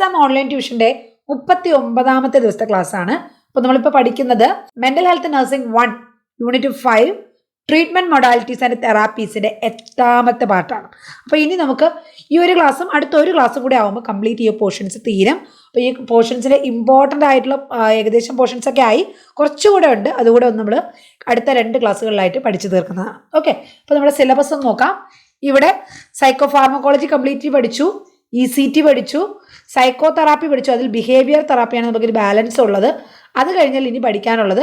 Exam online ട്യൂഷന്റെ 39ാമത്തെ ദിവസത്തെ class ആണ്. അപ്പോൾ നമ്മളിപ്പോൾ പഠിക്കുന്നത് mental health nursing 1 unit 5 treatment modalities and തെറാപ്പീസിന്റെ 8ാമത്തെ പാർട്ടാണ്. അപ്പോൾ ഇനി നമുക്ക് ഈ ഒരു ക്ലാസ്സും അടുത്ത ഒരു ക്ലാസ്സും കൂടി ആകുമ്പോൾ കംപ്ലീറ്റ് ഈ പോർഷൻസ് തീരും. അപ്പോൾ ഈ പോർഷൻസിലെ ഇമ്പോർട്ടൻ്റ് ആയിട്ടുള്ള ഏകദേശം പോർഷൻസ് ഒക്കെ ആയി, കുറച്ചുകൂടെ ഉണ്ട്. അതുകൂടെ ഒന്ന് നമ്മൾ അടുത്ത 2 ക്ലാസ്സുകളിലായിട്ട് പഠിച്ചു തീർക്കുന്നതാണ്. ഓക്കെ, അപ്പോൾ നമ്മുടെ സിലബസ് ഒന്ന് നോക്കാം. ഇവിടെ സൈക്കോ ഫാർമക്കോളജി കംപ്ലീറ്റ്ലി പഠിച്ചു, ECT പഠിച്ചു, സൈക്കോ തെറാപ്പി പഠിച്ചു. അതിൽ ബിഹേവിയർ തെറാപ്പിയാണ് നമുക്കൊരു ബാലൻസ് ഉള്ളത്. അത് കഴിഞ്ഞാൽ ഇനി പഠിക്കാനുള്ളത്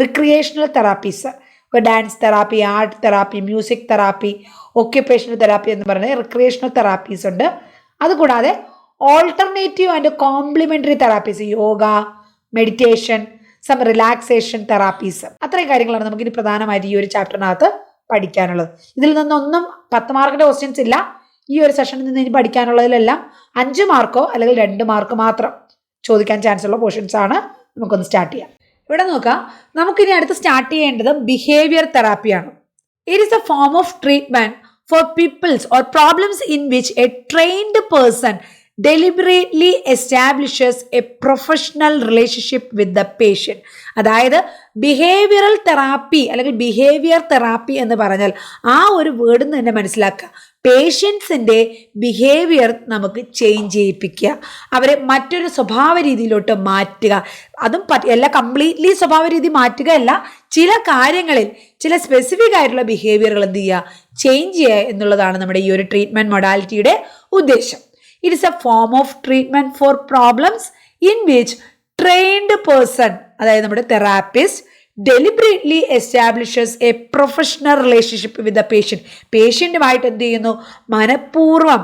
recreational therapies, dance therapy, art therapy, music therapy, occupational therapy എന്ന് പറയുന്നത് റിക്രിയേഷണൽ തെറാപ്പീസ് ഉണ്ട്. അതുകൂടാതെ alternative and complementary therapies, yoga, meditation, some relaxation therapies, അത്രയും കാര്യങ്ങളാണ് നമുക്കിനി പ്രധാനമായിട്ട് ഈ ഒരു ചാപ്റ്ററിനകത്ത് പഠിക്കാനുള്ളത്. ഇതിൽ നിന്നൊന്നും 10 മാർക്കിൻ്റെ ക്വസ്റ്റ്യൻസ് ഇല്ല. ഈ ഒരു സെഷനിൽ നിന്ന് ഇനി പഠിക്കാനുള്ളതിലെല്ലാം 5 മാർക്കോ അല്ലെങ്കിൽ 2 മാർക്ക് മാത്രം ചോദിക്കാൻ ചാൻസ് ഉള്ള പോർഷൻസ് ആണ്. നമുക്കൊന്ന് സ്റ്റാർട്ട് ചെയ്യാം. ഇവിടെ നോക്കാം, നമുക്കിനി അടുത്ത് സ്റ്റാർട്ട് ചെയ്യേണ്ടത് ബിഹേവിയർ തെറാപ്പിയാണ്. It is a form of treatment for peoples or problems in which a trained person deliberately establishes a professional relationship with the patient. അതായത് ബിഹേവിയറൽ തെറാപ്പി അല്ലെങ്കിൽ ബിഹേവിയർ തെറാപ്പി എന്ന് പറഞ്ഞാൽ ആ ഒരു വേർഡ് തന്നെ മനസ്സിലാക്കുക. പേഷ്യൻസിൻ്റെ ബിഹേവിയർ നമുക്ക് ചേഞ്ച് ചെയ്യിപ്പിക്കുക, അവരെ മറ്റൊരു സ്വഭാവ രീതിയിലോട്ട് മാറ്റുക. അതും എല്ലാം കംപ്ലീറ്റ്ലി സ്വഭാവ രീതി മാറ്റുകയല്ല, ചില കാര്യങ്ങളിൽ ചില സ്പെസിഫിക് ആയിട്ടുള്ള ബിഹേവിയറുകൾ എന്ത് ചെയ്യുക, ചേഞ്ച് ചെയ്യുക എന്നുള്ളതാണ് നമ്മുടെ ഈ ഒരു ട്രീറ്റ്മെൻറ്റ് മൊഡാലിറ്റിയുടെ ഉദ്ദേശം. It is a form of treatment for problems in which trained person, അതായത് നമ്മുടെ therapist, deliberately establishes a professional relationship with the patient. പേഷ്യൻറ്റുമായിട്ട് എന്ത് ചെയ്യുന്നു, മനഃപൂർവ്വം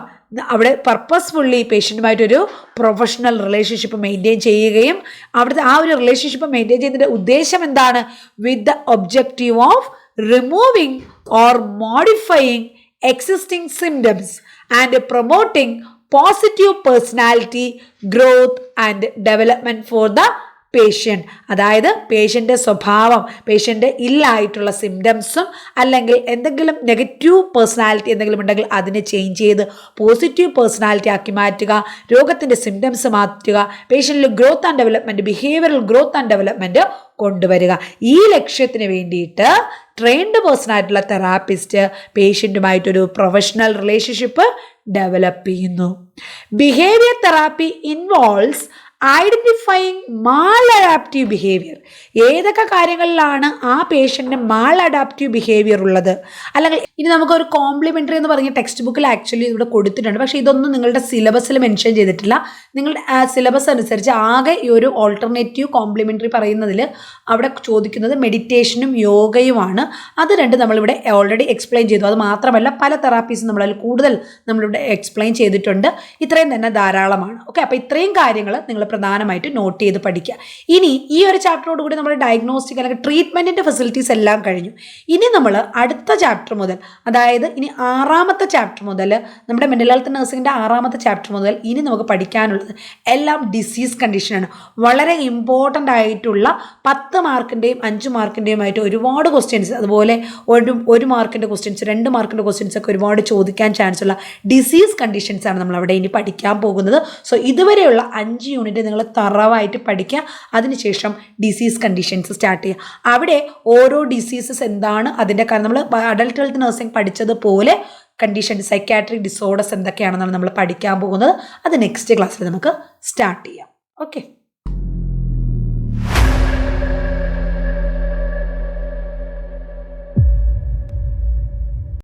അവിടെ പർപ്പസ്ഫുള്ളി പേഷ്യൻറ്റുമായിട്ടൊരു പ്രൊഫഷണൽ റിലേഷൻഷിപ്പ് മെയിൻറ്റെയിൻ ചെയ്യുകയും അവിടുത്തെ ആ ഒരു റിലേഷൻഷിപ്പ് മെയിൻറ്റെയിൻ ചെയ്യുന്നതിൻ്റെ ഉദ്ദേശം എന്താണ്, with the objective of removing or modifying existing symptoms and promoting positive personality growth and development for the patient. അതായത് പേഷ്യൻ്റെ സ്വഭാവം, പേഷ്യൻ്റെ ഇല്ലായിട്ടുള്ള സിംറ്റംസും അല്ലെങ്കിൽ എന്തെങ്കിലും നെഗറ്റീവ് പേഴ്സണാലിറ്റി എന്തെങ്കിലും ഉണ്ടെങ്കിൽ അതിനെ ചേഞ്ച് ചെയ്ത് പോസിറ്റീവ് പേഴ്സണാലിറ്റി ആക്കി മാറ്റുക, രോഗത്തിൻ്റെ സിംറ്റംസ് മാറ്റുക, പേഷ്യൻറ്റിൽ growth and development, behavioural growth and development കൊണ്ടുവരിക. ഈ ലക്ഷ്യത്തിന് വേണ്ടിയിട്ട് ട്രെയിൻഡ് പേഴ്സൺ ആയിട്ടുള്ള തെറാപ്പിസ്റ്റ് പേഷ്യൻറ്റുമായിട്ടൊരു പ്രൊഫഷണൽ റിലേഷൻഷിപ്പ് ഡെവലപ്പ് ചെയ്യുന്നു. Behaviour therapy involves identifying maladaptive behaviour. ഏതൊക്കെ കാര്യങ്ങളിലാണ് ആ പേഷ്യൻറ്റിന് മാൽ അഡാപ്റ്റീവ് ബിഹേവിയർ ഉള്ളത്, അല്ലെങ്കിൽ ഇനി നമുക്കൊരു കോംപ്ലിമെൻ്ററി എന്ന് പറഞ്ഞ ടെക്സ്റ്റ് ബുക്കിൽ ആക്ച്വലി ഇവിടെ കൊടുത്തിട്ടുണ്ട്, പക്ഷേ ഇതൊന്നും നിങ്ങളുടെ സിലബസിൽ മെൻഷൻ ചെയ്തിട്ടില്ല. നിങ്ങളുടെ സിലബസ് അനുസരിച്ച് ആകെ ഈ ഒരു ഓൾട്ടർനേറ്റീവ് കോംപ്ലിമെൻ്ററി പറയുന്നതിൽ അവിടെ ചോദിക്കുന്നത് മെഡിറ്റേഷനും യോഗയുമാണ്. അത് രണ്ടും നമ്മളിവിടെ ഓൾറെഡി എക്സ്പ്ലെയിൻ ചെയ്തു. അത് മാത്രമല്ല പല തെറാപ്പീസും നമ്മളതിൽ കൂടുതൽ നമ്മളിവിടെ എക്സ്പ്ലെയിൻ ചെയ്തിട്ടുണ്ട്. ഇത്രയും തന്നെ ധാരാളമാണ്. ഓക്കെ, അപ്പോൾ ഇത്രയും കാര്യങ്ങൾ നിങ്ങൾ പ്രധാനമായിട്ട് നോട്ട് ചെയ്ത് പഠിക്കുക. ഇനി ഈ ഒരു ചാപ്റ്ററോട് കൂടി നമ്മൾ ഡയഗ്നോസ്റ്റിക് അല്ലെങ്കിൽ ട്രീറ്റ്മെൻറ്റിൻ്റെ ഫെസിലിറ്റീസ് എല്ലാം കഴിഞ്ഞു. ഇനി നമ്മൾ അടുത്ത ചാപ്റ്റർ മുതൽ, അതായത് ഇനി 6ാമത്തെ ചാപ്റ്റർ മുതൽ, നമ്മുടെ മെൻ്റൽ ഹെൽത്ത് നഴ്സിംഗിൻ്റെ 6ാമത്തെ ചാപ്റ്റർ മുതൽ ഇനി നമുക്ക് പഠിക്കാനുള്ളത് എല്ലാം ഡിസീസ് കണ്ടീഷനാണ്. വളരെ ഇമ്പോർട്ടൻ്റ് ആയിട്ടുള്ള 10 മാർക്കിൻ്റെയും 5 മാർക്കിൻ്റെയും ആയിട്ട് ഒരുപാട് ക്വസ്റ്റ്യൻസ്, അതുപോലെ 1 മാർക്കിൻ്റെ ക്വസ്റ്റ്യൻസ്, 2 മാർക്കിൻ്റെ ക്വസ്റ്റ്യൻസ് ഒക്കെ ഒരുപാട് ചോദിക്കാൻ ചാൻസ് ഉള്ള ഡിസീസ് കണ്ടീഷൻസാണ് നമ്മൾ അവിടെ ഇനി പഠിക്കാൻ പോകുന്നത്. സോ ഇതുവരെയുള്ള 5 യൂണിറ്റ് നിങ്ങൾ തറവായിട്ട് പഠിക്കുക. അതിനുശേഷം ഡിസീസ് കണ്ടീഷൻസ് സ്റ്റാർട്ട് ചെയ്യുക. അവിടെ ഓരോ ഡിസീസസ് എന്താണ്, അതിൻ്റെ കാരണം നമ്മൾ അഡൽട്ട് ഹെൽത്ത് നഴ്സിംഗ് പഠിച്ചതുപോലെ കണ്ടീഷൻ സൈക്കാട്രിക് ഡിസോർഡേഴ്സ് എന്തൊക്കെയാണെന്നാണ് നമ്മൾ പഠിക്കാൻ പോകുന്നത്. അത് നെക്സ്റ്റ് ക്ലാസ്സിൽ നമുക്ക് സ്റ്റാർട്ട് ചെയ്യാം. ഓക്കെ.